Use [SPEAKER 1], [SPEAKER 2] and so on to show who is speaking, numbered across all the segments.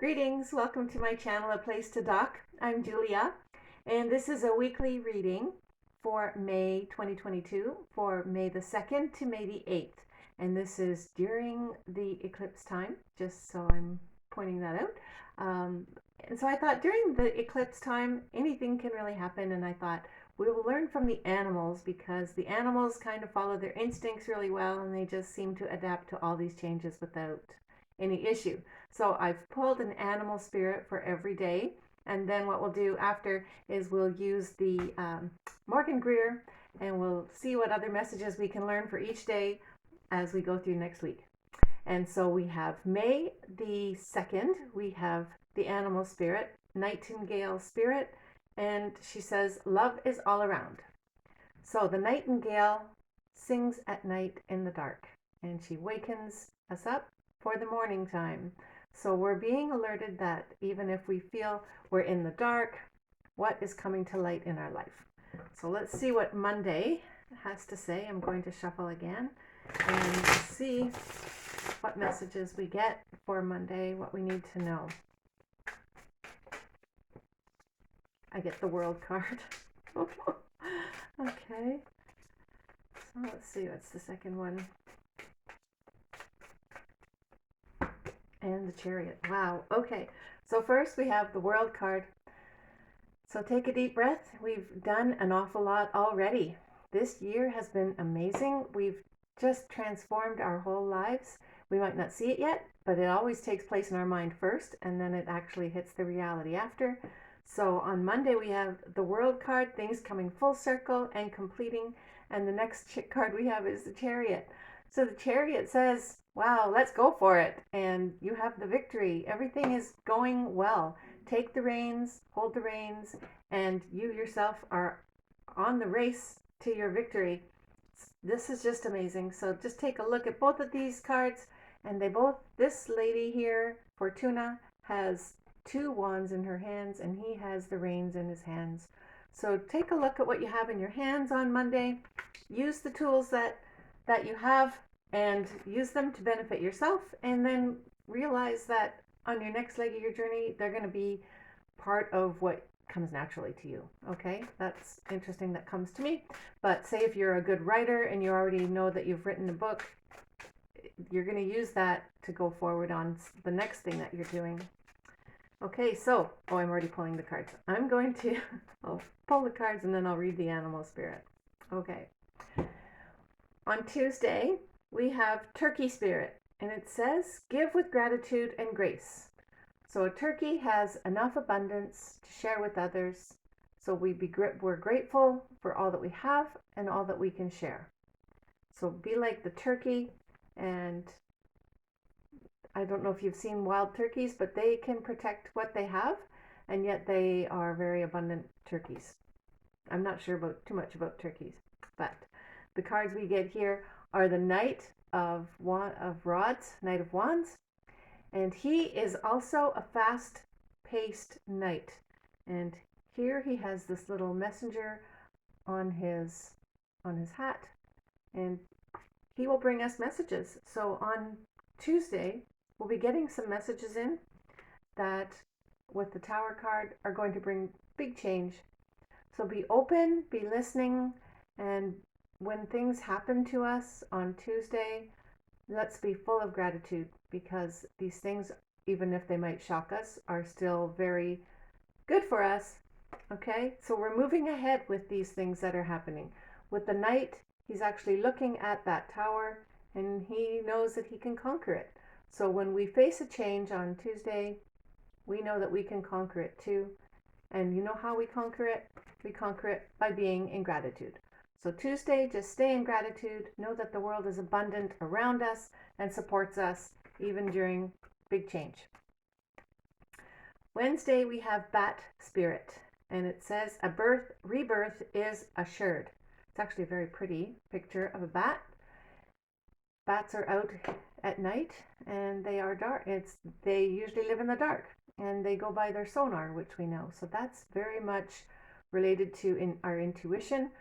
[SPEAKER 1] Greetings, welcome to my channel, A Place to Doc. I'm Julia, and this is a weekly reading for May 2022, for May the 2nd to May the 8th. And this is during the eclipse time, just so I'm pointing that out. And so I thought during the eclipse time, anything can really happen, and I thought we will learn from the animals because the animals kind of follow their instincts really well, and they just seem to adapt to all these changes without any issue. So I've pulled an animal spirit for every day, and then what we'll do after is we'll use the Morgan Greer, and we'll see what other messages we can learn for each day as we go through next week. And so we have May the 2nd, we have the animal spirit, nightingale spirit, and she says, love is all around. So the nightingale sings at night in the dark, and she wakens us up for the morning time. So we're being alerted that even if we feel we're in the dark, what is coming to light in our life? So let's see what Monday has to say. I'm going to shuffle again and see what messages we get for Monday, what we need to know. I get the World card. Okay. So let's see, what's the second one? And the Chariot. Wow. Okay. So first we have the World card. So take a deep breath. We've done an awful lot already. This year has been amazing. We've just transformed our whole lives. We might not see it yet, but it always takes place in our mind first, and then it actually hits the reality after. So on Monday we have the World card, things coming full circle and completing. And the next card we have is the Chariot. So the Chariot says, wow, let's go for it. And you have the victory. Everything is going well. Take the reins, hold the reins, and you yourself are on the race to your victory. This is just amazing. So just take a look at both of these cards, and they both, this lady here, Fortuna, has two wands in her hands, and he has the reins in his hands. So take a look at what you have in your hands on Monday. Use the tools that you have and use them to benefit yourself, and then realize that on your next leg of your journey, they're going to be part of what comes naturally to you. Okay, that's interesting. That comes to me. But say if you're a good writer and you already know that you've written a book, you're going to use that to go forward on the next thing that you're doing. Okay, so, I'm already pulling the cards. I'm going to, I'll pull the cards and then I'll read the animal spirit. Okay. On Tuesday, we have Turkey Spirit, and it says, give with gratitude and grace. So a turkey has enough abundance to share with others, so we're grateful for all that we have and all that we can share. So be like the turkey, and I don't know if you've seen wild turkeys, but they can protect what they have, and yet they are very abundant turkeys. I'm not sure too much about turkeys, but the cards we get here are the Knight of Rods, Knight of Wands, and he is also a fast-paced knight. And here he has this little messenger on his hat, and he will bring us messages. So on Tuesday, we'll be getting some messages in that, with the Tower card, are going to bring big change. So be open, be listening, and when things happen to us on Tuesday, let's be full of gratitude, because these things, even if they might shock us, are still very good for us. Okay, so we're moving ahead with these things that are happening. With the Knight, he's actually looking at that tower, and he knows that he can conquer it. So when we face a change on Tuesday, we know that we can conquer it too. And you know how we conquer it? We conquer it by being in gratitude. So Tuesday, just stay in gratitude. Know that the world is abundant around us and supports us even during big change. Wednesday, we have Bat Spirit, and it says, rebirth is assured. It's actually a very pretty picture of a bat. Bats are out at night, and they are dark. They usually live in the dark, and they go by their sonar, which we know. So that's very much related to our intuition.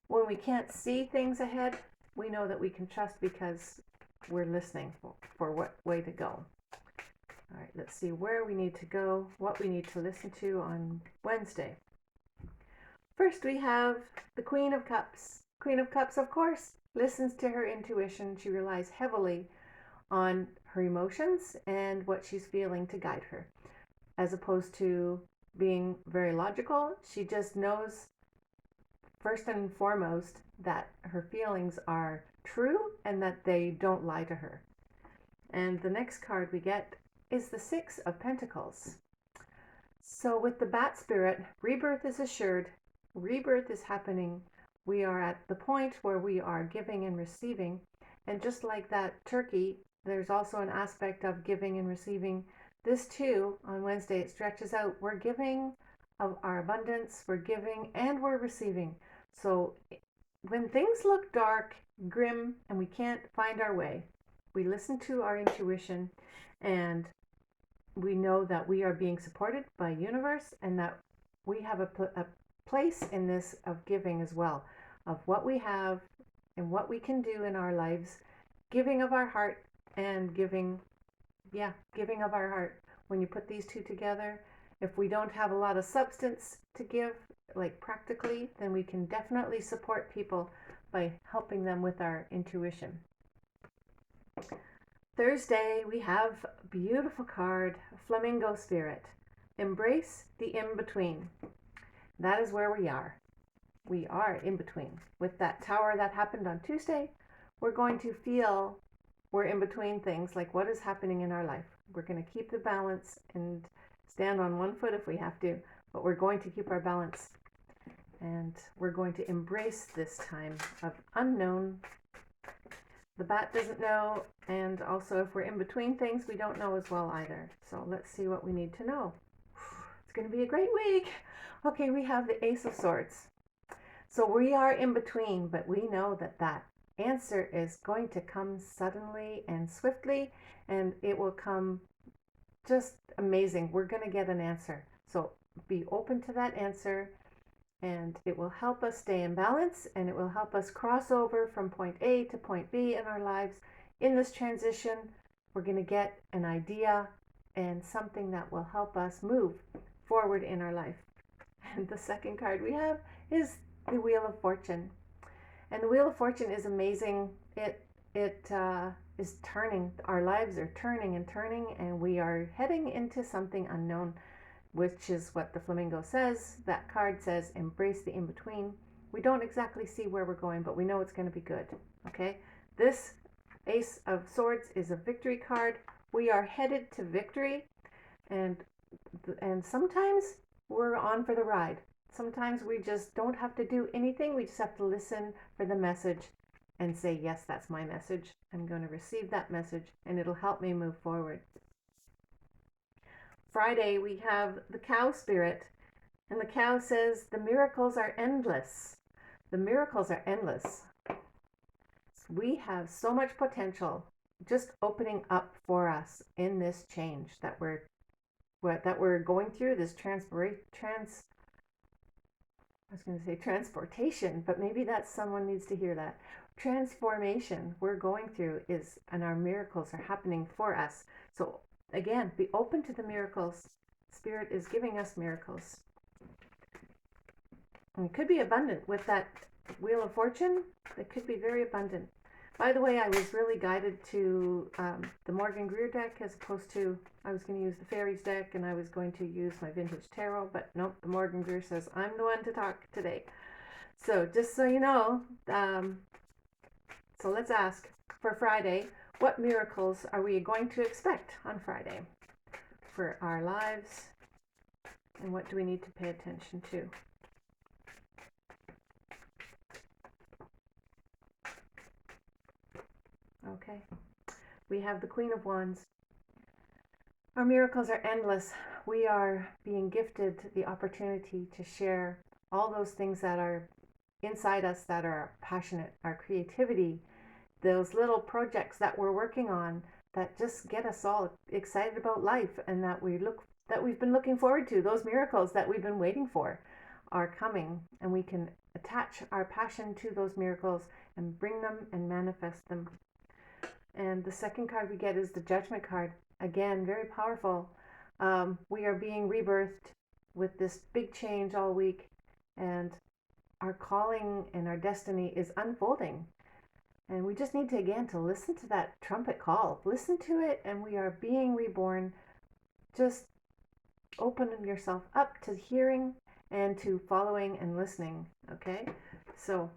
[SPEAKER 1] When we can't see things ahead, we know that we can trust because we're listening for what way to go. All right, let's see where we need to go, what we need to listen to on Wednesday. First, we have the Queen of Cups. Queen of Cups, of course, listens to her intuition. She relies heavily on her emotions and what she's feeling to guide her, as opposed to being very logical. She just knows first and foremost that her feelings are true and that they don't lie to her. And the next card we get is the Six of Pentacles. So with the bat spirit, rebirth is assured. Rebirth is happening. We are at the point where we are giving and receiving. And just like that turkey, there's also an aspect of giving and receiving. This too, on Wednesday, it stretches out. We're giving of our abundance, we're giving and we're receiving. So when things look dark, grim, and we can't find our way, we listen to our intuition and we know that we are being supported by universe and that we have a place in this of giving as well, of what we have and what we can do in our lives, giving of our heart and giving of our heart. When you put these two together, if we don't have a lot of substance to give, like practically, then we can definitely support people by helping them with our intuition. Thursday, we have a beautiful card, Flamingo Spirit. Embrace the in-between. That is where we are. We are in between. With that tower that happened on Tuesday, we're going to feel we're in between things, like what is happening in our life. We're going to keep the balance and stand on one foot if we have to, but we're going to keep our balance. And we're going to embrace this time of unknown. The bat doesn't know, and also if we're in between things, we don't know as well either. So let's see what we need to know. It's going to be a great week. Okay, we have the Ace of Swords. So we are in between, but we know that that answer is going to come suddenly and swiftly, and it will come just amazing. We're going to get an answer. So be open to that answer, and it will help us stay in balance, and it will help us cross over from point A to point B in our lives. In this transition, we're going to get an idea and something that will help us move forward in our life. And the second card we have is the Wheel of Fortune. And the Wheel of Fortune is amazing. It is turning. Our lives are turning and turning, and we are heading into something unknown, which is what the flamingo says. That card says, embrace the in-between. We don't exactly see where we're going, but we know it's going to be good. Okay? This Ace of Swords is a victory card. We are headed to victory, and sometimes we're on for the ride. Sometimes we just don't have to do anything. We just have to listen for the message and say, yes, that's my message. I'm going to receive that message, and it'll help me move forward. Friday, we have the Cow Spirit, and the cow says, the miracles are endless. The miracles are endless. We have so much potential just opening up for us in this change that we're going through, this transportation, but maybe someone needs to hear that. Transformation we're going through and our miracles are happening for us. So again, be open to the miracles. Spirit is giving us miracles. And it could be abundant with that Wheel of Fortune. It could be very abundant. By the way, I was really guided to the Morgan Greer deck as opposed to, I was going to use the Fairies deck and I was going to use my Vintage Tarot, but nope, the Morgan Greer says I'm the one to talk today. So just so you know, so let's ask for Friday, what miracles are we going to expect on Friday for our lives, and what do we need to pay attention to? Okay, we have the Queen of Wands. Our miracles are endless. We are being gifted the opportunity to share all those things that are inside us that are passionate, our creativity, those little projects that we're working on that just get us all excited about life, and that we've been looking forward to. Those miracles that we've been waiting for are coming, and we can attach our passion to those miracles and bring them and manifest them. And the second card we get is the Judgment card. again, very powerful. We are being rebirthed with this big change all week, and our calling and our destiny is unfolding. And we just need to, again, to listen to that trumpet call. Listen to it, and we are being reborn. Just open yourself up to hearing and to following and listening, okay? So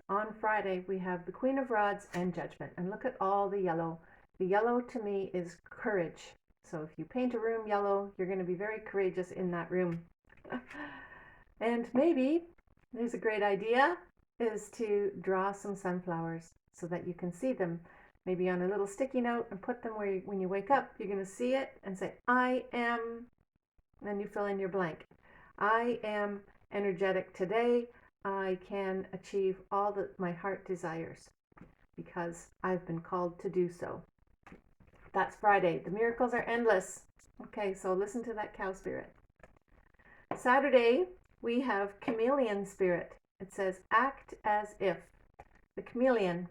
[SPEAKER 1] on Friday, we have the Queen of Rods and Judgment. And look at all the yellow. The yellow to me is courage. So if you paint a room yellow, you're going to be very courageous in that room. And maybe there's a great idea is to draw some sunflowers so that you can see them, maybe on a little sticky note, and put them where when you wake up, you're going to see it and say, I am, and then you fill in your blank. I am energetic today. I can achieve all that my heart desires because I've been called to do so. That's Friday. The miracles are endless. Okay, so listen to that cow spirit. Saturday, we have chameleon spirit. It says, act as if. The chameleon,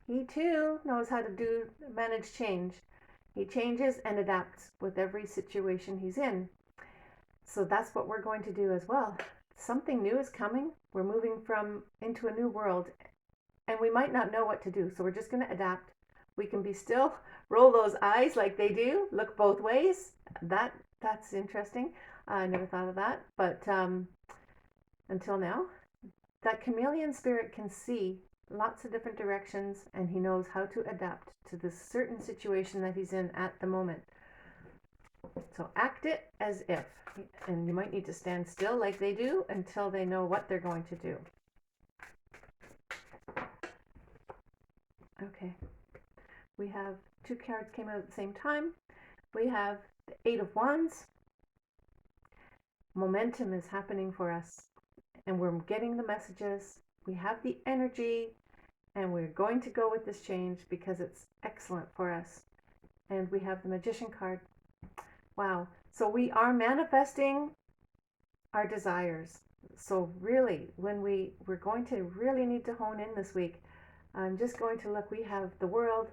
[SPEAKER 1] he too knows how to manage change. He changes and adapts with every situation he's in. So that's what we're going to do as well. Something new is coming. We're moving into a new world, and we might not know what to do. So we're just going to adapt. We can be still, roll those eyes like they do, look both ways. That's interesting. I never thought of that, but until now, that chameleon spirit can see lots of different directions, and he knows how to adapt to the certain situation that he's in at the moment. So act it as if, and you might need to stand still like they do until they know what they're going to do. Okay, we have two cards came out at the same time. We have the Eight of Wands. Momentum is happening for us, and we're getting the messages. We have the energy, and we're going to go with this change because it's excellent for us. And we have the Magician card. Wow. So we are manifesting our desires. So really, when we're going to really need to hone in this week, I'm just going to look. We have the World,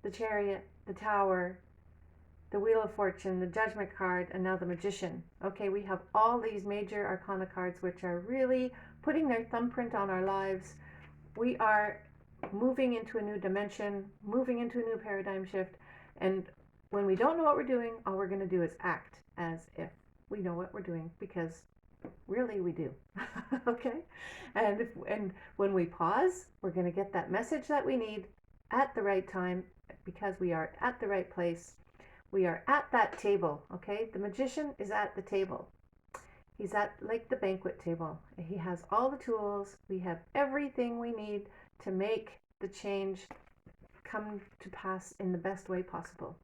[SPEAKER 1] the Chariot, the Tower, the Wheel of Fortune, the Judgment card, and now the Magician. Okay, we have all these major arcana cards which are really putting their thumbprint on our lives. We are moving into a new dimension, moving into a new paradigm shift, and when we don't know what we're doing, all we're going to do is act as if we know what we're doing, because really we do. Okay? And when we pause, we're going to get that message that we need at the right time, because we are at the right place. We are at that table, okay? The Magician is at the table. He's at like the banquet table. He has all the tools. We have everything we need to make the change come to pass in the best way possible.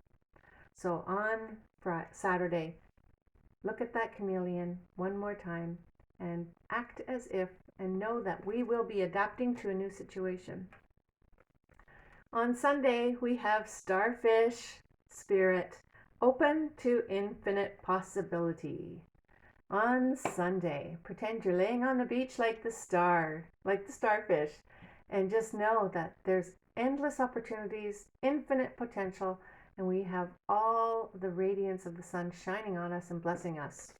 [SPEAKER 1] So on Saturday, look at that chameleon one more time and act as if, and know that we will be adapting to a new situation. On Sunday, we have Starfish Spirit, open to infinite possibility. On Sunday, pretend you're laying on the beach like the starfish, and just know that there's endless opportunities, infinite potential, and we have all the radiance of the sun shining on us and blessing us.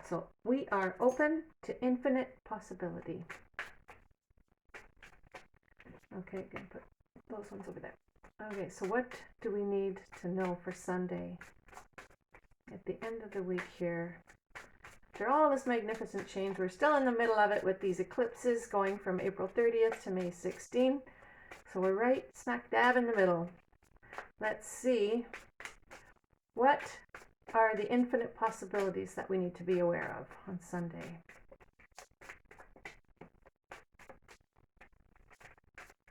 [SPEAKER 1] So we are open to infinite possibility. Okay, gonna put those ones over there. Okay, so what do we need to know for Sunday? At the end of the week here, after all this magnificent change, we're still in the middle of it with these eclipses going from April 30th to May 16th. So we're right smack dab in the middle. Let's see, what are the infinite possibilities that we need to be aware of on Sunday?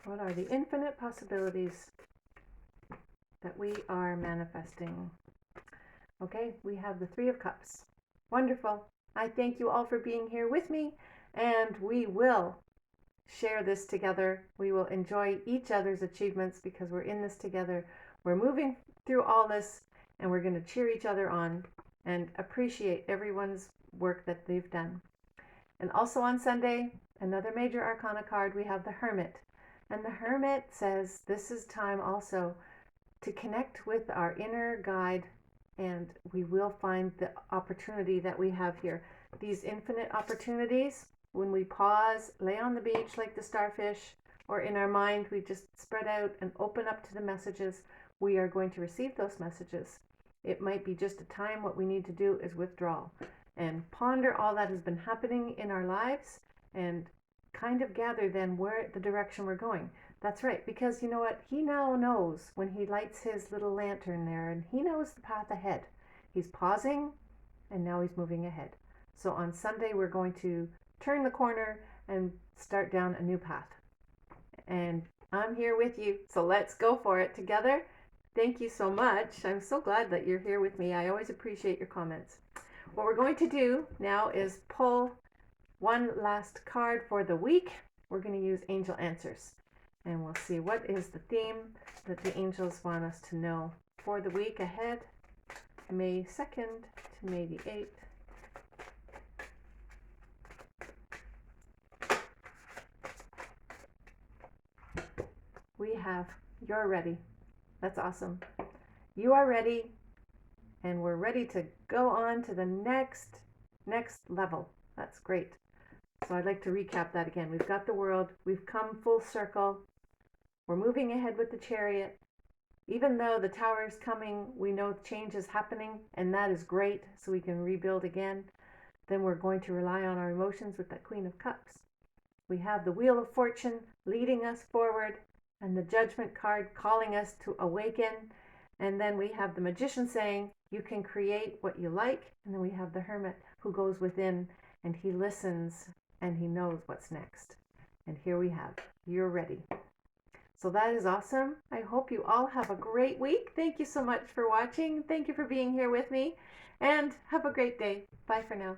[SPEAKER 1] What are the infinite possibilities that we are manifesting? Okay, we have the Three of Cups. Wonderful. I thank you all for being here with me, and we will share this together. We will enjoy each other's achievements because we're in this together. We're moving through all this, and we're going to cheer each other on and appreciate everyone's work that they've done. And also on Sunday, another major arcana card, we have the Hermit. And the Hermit says this is time also to connect with our inner guide, and we will find the opportunity that we have here. These infinite opportunities, when we pause, lay on the beach like the starfish, or in our mind, we just spread out and open up to the messages, we are going to receive those messages. It might be just a time. What we need to do is withdraw and ponder all that has been happening in our lives and kind of gather then where the direction we're going. That's right, because you know what? He now knows when he lights his little lantern there, and he knows the path ahead. He's pausing, and now he's moving ahead. So on Sunday, we're going to turn the corner and start down a new path. And I'm here with you, so let's go for it together. Thank you so much. I'm so glad that you're here with me. I always appreciate your comments. What we're going to do now is pull one last card for the week. We're going to use Angel Answers, and we'll see what is the theme that the angels want us to know for the week ahead, May 2nd to May the 8th. We have, you're ready. That's awesome. You are ready, and we're ready to go on to the next level. That's great. So I'd like to recap that again. We've got the world. We've come full circle. We're moving ahead with the chariot. Even though the tower is coming, we know change is happening, and that is great, so we can rebuild again. Then we're going to rely on our emotions with that Queen of Cups. We have the Wheel of Fortune leading us forward, and the Judgment card calling us to awaken. And then we have the Magician saying, you can create what you like. And then we have the Hermit who goes within, and he listens, and he knows what's next. And here we have, you're ready. So that is awesome. I hope you all have a great week. Thank you so much for watching. Thank you for being here with me, and have a great day. Bye for now.